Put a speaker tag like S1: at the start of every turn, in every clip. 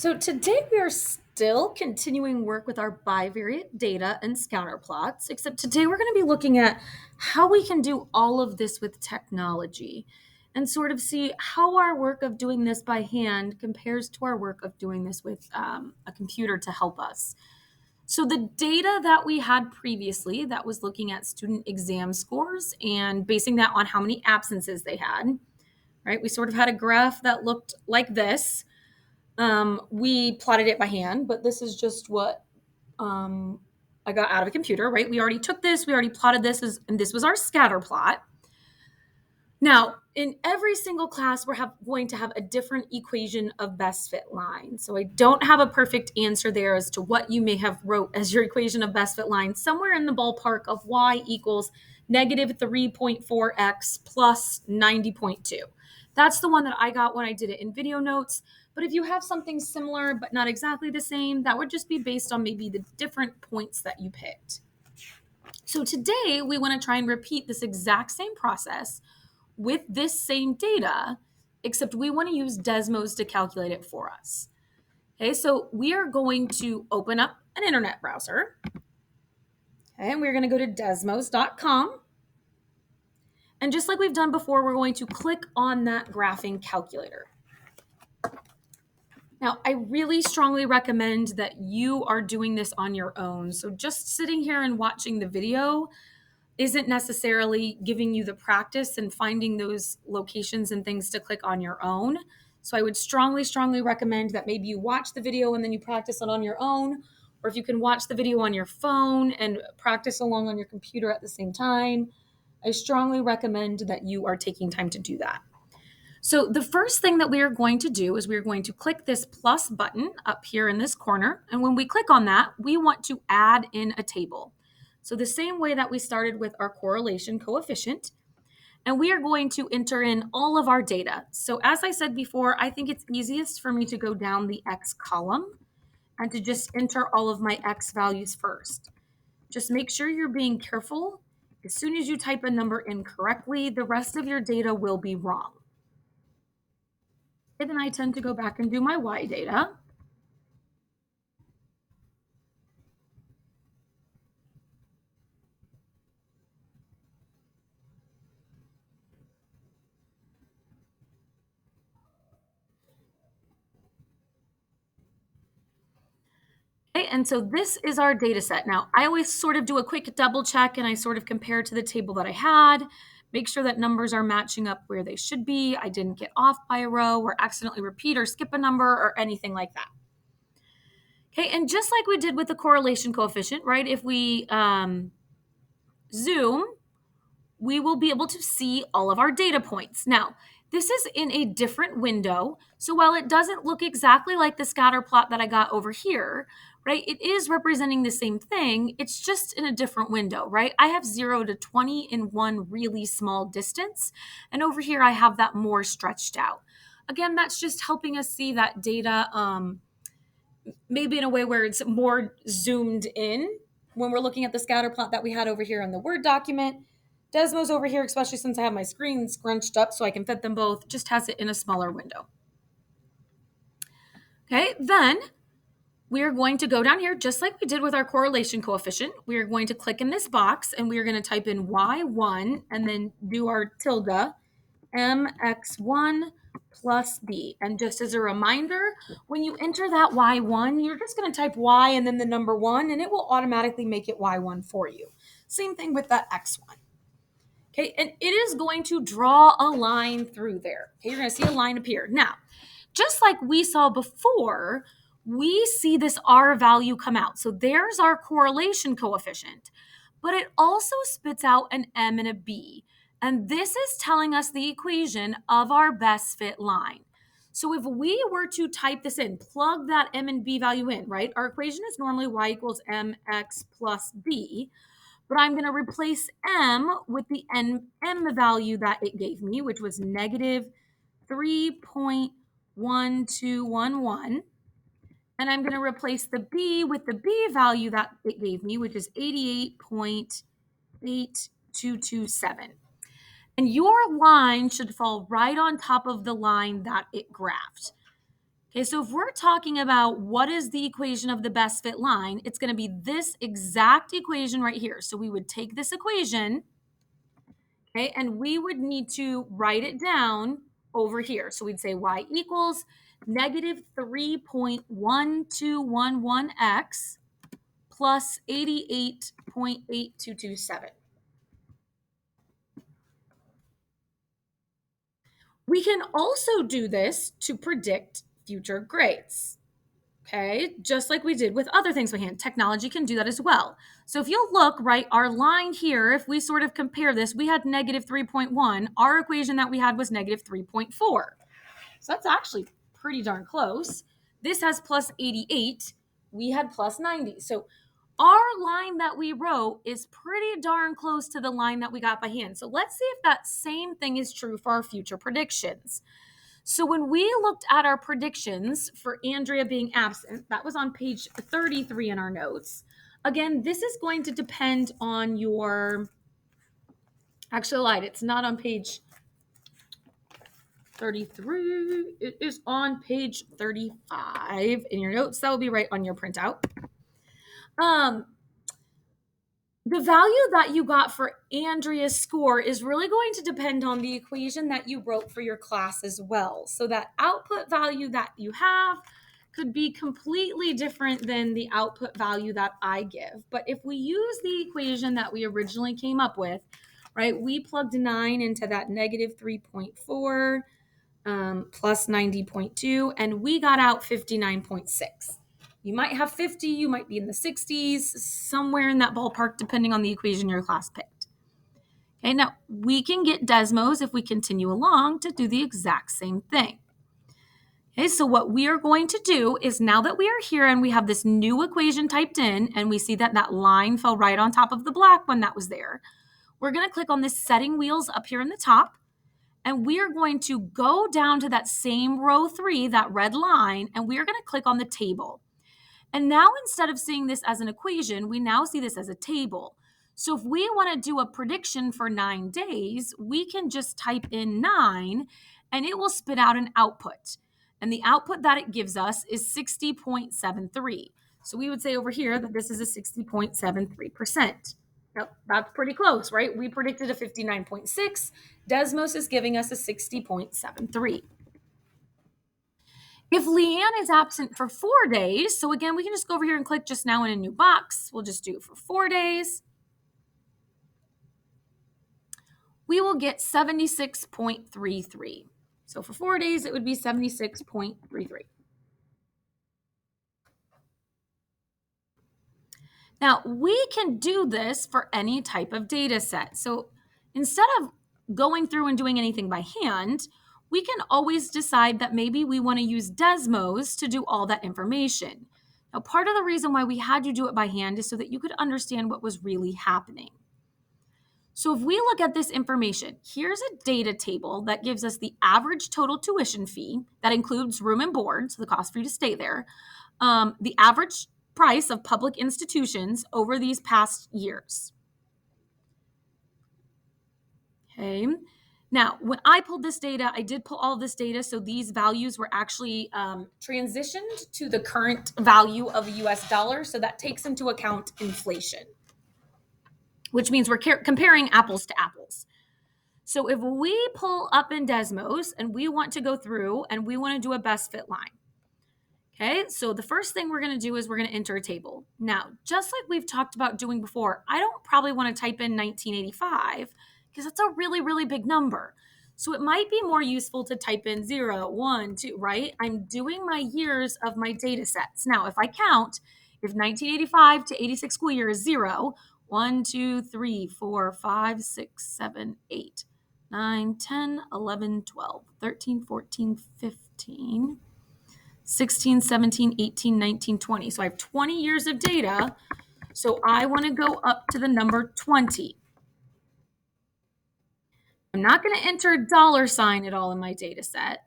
S1: So today we are still continuing work with our bivariate data and scatter plots, except today we're going to be looking at how we can do all of this with technology and sort of see how our work of doing this by hand compares to our work of doing this with a computer to help us. So the data that we had previously that was looking at student exam scores and basing that on how many absences they had, right? We sort of had a graph that looked like this. We plotted it by hand, but this is just what um, I got out of a computer, right? We already took this, we already plotted this, and this was our scatter plot. Now, in every single class, we're going to have a different equation of best fit line. So I don't have a perfect answer there as to what you may have wrote as your equation of best fit line, somewhere in the ballpark of y equals negative 3.4x plus 90.2. That's the one that I got when I did it in video notes. But if you have something similar but not exactly the same, that would just be based on maybe the different points that you picked. So today we want to try and repeat this exact same process with this same data, except we want to use Desmos to calculate it for us. Okay, so we are going to open up an internet browser. Okay, and we're going to go to desmos.com. And just like we've done before, we're going to click on that graphing calculator. Now, I really strongly recommend that you are doing this on your own. So just sitting here and watching the video isn't necessarily giving you the practice and finding those locations and things to click on your own. So I would strongly recommend that maybe you watch the video and then you practice it on your own, or if you can watch the video on your phone and practice along on your computer at the same time, I strongly recommend that you are taking time to do that. So the first thing that we are going to do is we are going to click this plus button up here in this corner. And when we click on that, we want to add in a table. So the same way that we started with our correlation coefficient, and we are going to enter in all of our data. So as I said before, I think it's easiest for me to go down the X column and to just enter all of my X values first. Just make sure you're being careful. As soon as you type a number incorrectly, the rest of your data will be wrong. And then I tend to go back and do my Y data. Okay, and so this is our data set. Now, I always sort of do a quick double check and I sort of compare to the table that I had, make sure that numbers are matching up where they should be. I didn't get off by a row or accidentally repeat or skip a number or anything like that. Okay, and just like we did with the correlation coefficient, right? If we zoom, we will be able to see all of our data points. Now, this is in a different window. So while it doesn't look exactly like the scatter plot that I got over here, right, it is representing the same thing. It's just in a different window, right? I have 0 to 20 in one really small distance. And over here, I have that more stretched out. Again, that's just helping us see that data maybe in a way where it's more zoomed in when we're looking at the scatter plot that we had over here in the Word document. Desmos over here, especially since I have my screen scrunched up so I can fit them both, just has it in a smaller window. Okay, then we are going to go down here just like we did with our correlation coefficient. We are going to click in this box and we are going to type in Y1 and then do our tilde mx1 plus b. And just as a reminder, when you enter that y1, you're just going to type y and then the number 1, and it will automatically make it y1 for you. Same thing with that x1. Okay, and it is going to draw a line through there. Okay, you're going to see a line appear. Now, just like we saw before, we see this R value come out. So there's our correlation coefficient, but it also spits out an M and a B. And this is telling us the equation of our best fit line. So if we were to type this in, plug that M and B value in, right? Our equation is normally Y equals MX plus B, but I'm going to replace M with the M value that it gave me, which was negative 3.1211. And I'm going to replace the B with the B value that it gave me, which is 88.8227. And your line should fall right on top of the line that it graphed. Okay, so if we're talking about what is the equation of the best fit line, it's going to be this exact equation right here. So we would take this equation, okay, and we would need to write it down over here. So we'd say y equals negative 3.1211x plus 88.8227. We can also do this to predict future grades. Okay, just like we did with other things by hand. Technology can do that as well. So if you look, right, our line here, if we sort of compare this, we had negative 3.1. Our equation that we had was negative 3.4. So that's actually pretty darn close. This has plus 88. We had plus 90. So our line that we wrote is pretty darn close to the line that we got by hand. So let's see if that same thing is true for our future predictions. So when we looked at our predictions for Andrea being absent, that was on page 33 in our notes. Again, this is going to depend on your, actually I lied, it's not on page 33. It is on page 35 in your notes. That will be right on your printout. The value that you got for Andrea's score is really going to depend on the equation that you wrote for your class as well. So that output value that you have could be completely different than the output value that I give. But if we use the equation that we originally came up with, right, we plugged 9 into that negative 3.4 plus 90.2, and we got out 59.6. You might have 50, you might be in the 60s, somewhere in that ballpark, depending on the equation your class picked. Okay, now we can get Desmos if we continue along to do the exact same thing. Okay, so what we are going to do is now that we are here and we have this new equation typed in, and we see that that line fell right on top of the black one that was there, we're going to click on this setting wheels up here in the top. And we are going to go down to that same row 3, that red line, and we are going to click on the table. And now instead of seeing this as an equation, we now see this as a table. So if we want to do a prediction for 9 days, we can just type in 9 and it will spit out an output. And the output that it gives us is 60.73. So we would say over here that this is a 60.73%. Now, that's pretty close, right? We predicted a 59.6. Desmos is giving us a 60.73. If Leanne is absent for 4 days, so again, we can just go over here and click just now in a new box. We'll just do it for 4 days. We will get 76.33. So for 4 days, it would be 76.33. Now, we can do this for any type of data set. So instead of going through and doing anything by hand, we can always decide that maybe we want to use Desmos to do all that information. Now, part of the reason why we had you do it by hand is so that you could understand what was really happening. So if we look at this information, here's a data table that gives us the average total tuition fee that includes room and board, so the cost for you to stay there, the average price of public institutions over these past years. Okay. Now, when I pulled this data, I did pull all of this data, so these values were actually transitioned to the current value of a US dollar, so that takes into account inflation, which means we're comparing apples to apples. So if we pull up in Desmos and we want to go through and we want to do a best fit line, okay, so the first thing we're going to do is we're going to enter a table. Now, just like we've talked about doing before, I don't probably want to type in 1985 because that's a really, really big number. So it might be more useful to type in 0, 1, 2, right? I'm doing my years of my data sets. Now, if I count, if 1985 to 86 school year is 0, 1, 2, 3, 4, 5, 6, 7, 8, 9, 10, 11, 12, 13, 14, 15, 16, 17, 18, 19, 20. So I have 20 years of data. So I want to go up to the number 20. I'm not going to enter a dollar sign at all in my data set.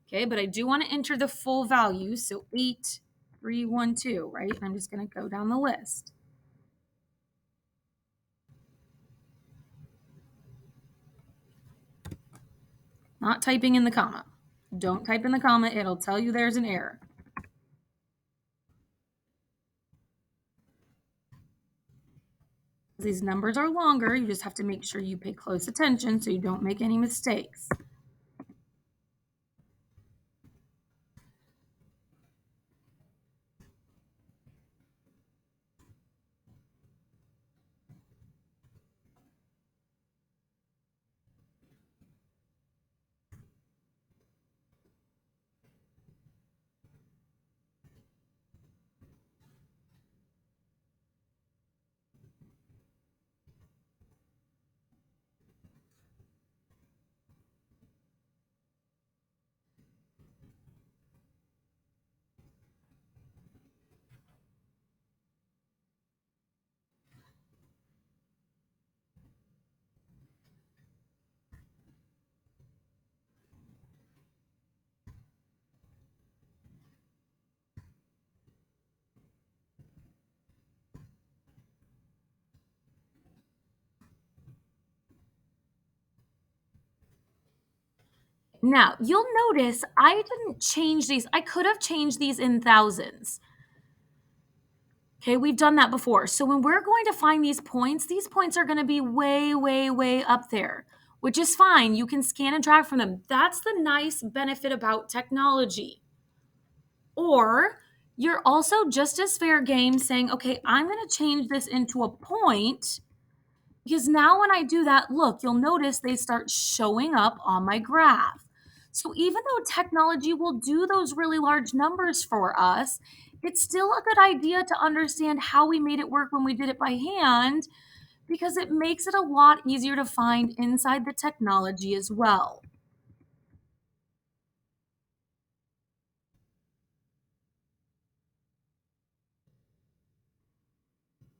S1: Okay, but I do want to enter the full value. So 8312, right? And I'm just going to go down the list. Not typing in the comma. Don't type in the comma. It'll tell you there's an error. These numbers are longer. You just have to make sure you pay close attention so you don't make any mistakes. Now, you'll notice I didn't change these. I could have changed these in thousands. Okay, we've done that before. So when we're going to find these points are going to be way, way, way up there, which is fine. You can scan and track from them. That's the nice benefit about technology. Or you're also just as fair game saying, okay, I'm going to change this into a point because now when I do that, look, you'll notice they start showing up on my graph. So even though technology will do those really large numbers for us, it's still a good idea to understand how we made it work when we did it by hand because it makes it a lot easier to find inside the technology as well.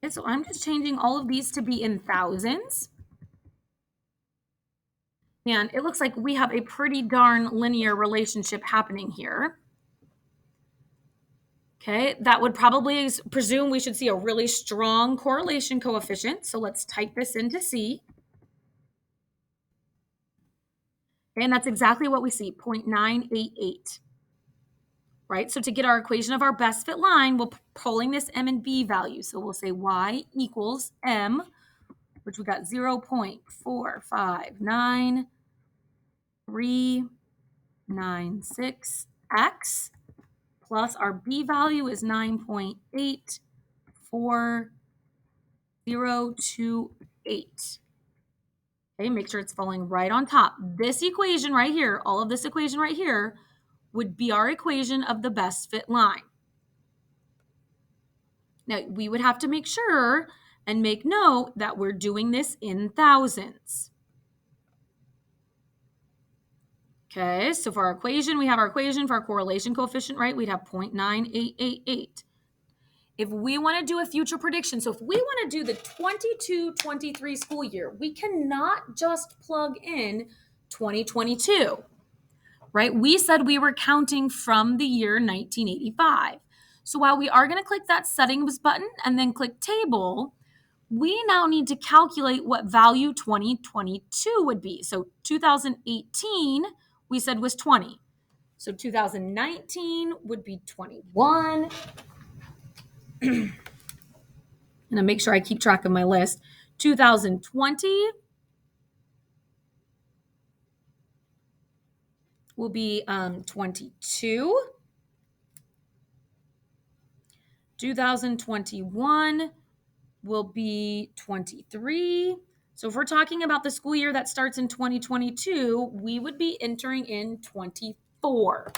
S1: And so I'm just changing all of these to be in thousands. And it looks like we have a pretty darn linear relationship happening here. Okay, that would probably presume we should see a really strong correlation coefficient. So let's type this into C. And that's exactly what we see, 0.988. Right, so to get our equation of our best fit line, we're pulling this M and B value. So we'll say Y equals M, which we got 0.4599396X, plus our B value is 9.84028. Okay, make sure it's falling right on top. This equation right here, all of this equation right here, would be our equation of the best fit line. Now, we would have to make sure and make note that we're doing this in thousands. Okay, so for our equation, we have our equation for our correlation coefficient, right? We'd have 0.9888. If we want to do a future prediction, so if we want to do the 22-23 school year, we cannot just plug in 2022, right? We said we were counting from the year 1985. So while we are going to click that settings button and then click table, we now need to calculate what value 2022 would be. So 2018, we said was 20. So 2019 would be 21. I'm going to make sure I keep track of my list. 2020 will be 22. 2021 will be 23. So if we're talking about the school year that starts in 2022, we would be entering in 24.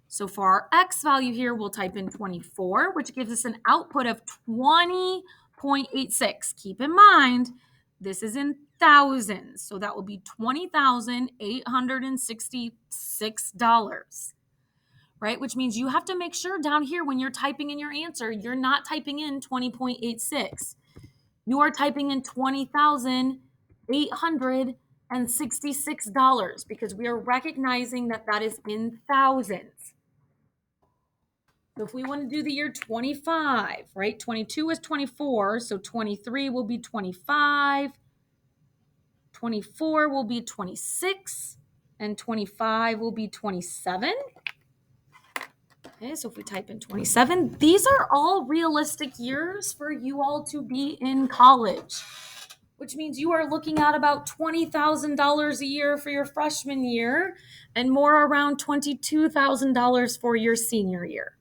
S1: So for our X value here, we'll type in 24, which gives us an output of 20.86. Keep in mind, this is in thousands. So that will be $20,866. Right? Which means you have to make sure down here when you're typing in your answer, you're not typing in 20.86. You are typing in $20,866 because we are recognizing that that is in thousands. So if we want to do the year 25, right? 22 is 24, so 23 will be 25. 24 will be 26. and 25 will be 27. Okay, so if we type in 27, these are all realistic years for you all to be in college, which means you are looking at about $20,000 a year for your freshman year and more around $22,000 for your senior year.